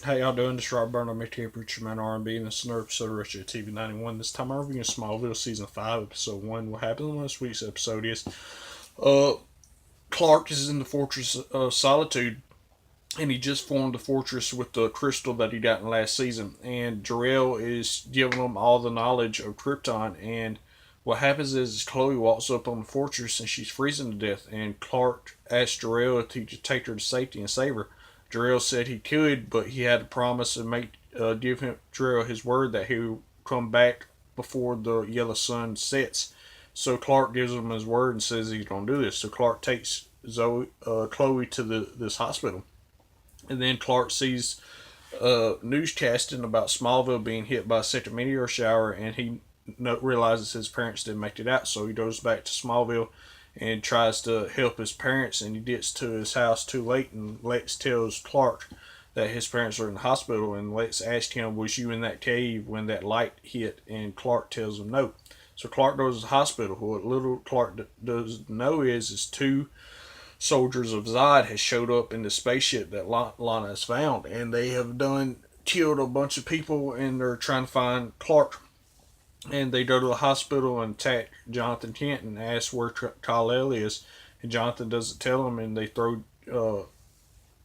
How y'all doing? This is Rob Burnham, MTK Preacher Man R&B, and this is another episode of Retro TV 91. This time I'm reviewing Smallville Season 5, Episode 1. What happened in last week's episode is uh, Clark is in the Fortress of Solitude, and he just formed the fortress with the crystal that he got in last season. And Jor-El is giving him all the knowledge of Krypton, and what happens is Chloe walks up on the fortress and she's freezing to death, and Clark asks Jor-El if he could take her to safety and save her. Jor-El said he could, but he had to promise and give him Jor-El his word that he would come back before the yellow sun sets. So Clark gives him his word and says he's gonna do this. So Clark takes Chloe to this hospital, and then Clark sees newscasting about Smallville being hit by a second meteor shower, and he realizes his parents didn't make it out. So he goes back to Smallville and tries to help his parents, and he gets to his house too late, and Lex tells Clark that his parents are in the hospital, and Lex asks him, was you in that cave when that light hit? And Clark tells him no. So Clark goes to the hospital. What little Clark doesn't know is two soldiers of Zod has showed up in the spaceship that Lana has found, and they have killed a bunch of people, and they're trying to find Clark. And they go to the hospital and attack Jonathan Kent and ask where Kal-El is, and Jonathan doesn't tell them, and they throw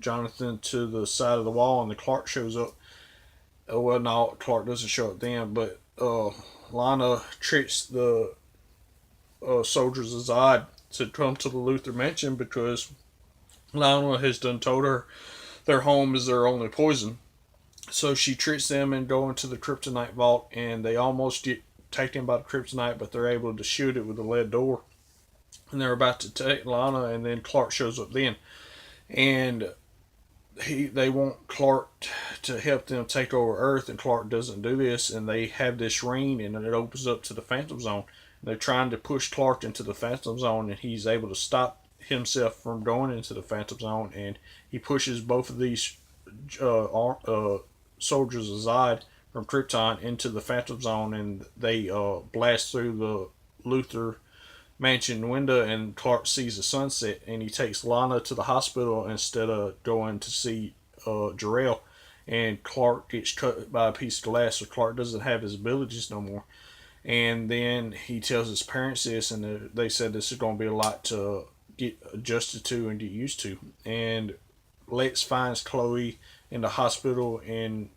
Jonathan to the side of the wall, and the Clark shows up. Well, no, Clark doesn't show up then, but Lana tricks the soldiers of Zod to come to the Luthor Mansion because Lana has done told her their home is their only poison. So she tricks them and go into the kryptonite vault, and they almost get taken by the kryptonite, but they're able to shoot it with a lead door. And they're about to take Lana, and then Clark shows up then. And they want Clark to help them take over Earth, and Clark doesn't do this, and they have this ring, and it opens up to the Phantom Zone. And they're trying to push Clark into the Phantom Zone, and he's able to stop himself from going into the Phantom Zone, and he pushes both of these soldiers of Zod from Krypton into the Phantom Zone, and they blast through the Luthor Mansion window, and Clark sees the sunset, and he takes Lana to the hospital instead of going to see Jor-El, and Clark gets cut by a piece of glass, so Clark doesn't have his abilities no more. And then he tells his parents this, and they said this is going to be a lot to get adjusted to and get used to. And Lex finds Chloe in the hospital in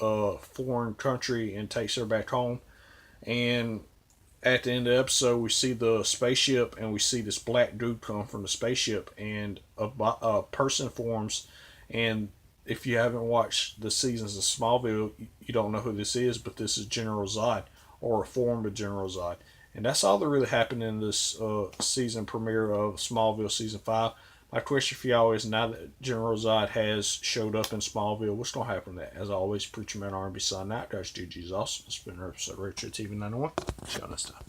a foreign country and takes her back home. And at the end of the episode, we see the spaceship, and we see this black dude come from the spaceship, and a person forms. And if you haven't watched the seasons of Smallville, you don't know who this is, but this is General Zod, or a form of General Zod. And that's all that really happened in this season premiere of Smallville Season 5. My question for y'all is, now that General Zod has showed up in Smallville, what's going to happen to that? As always, Preacher Man R&B signing out. Guys, GG's awesome. It's been an episode of Retro TV 91. See y'all next time.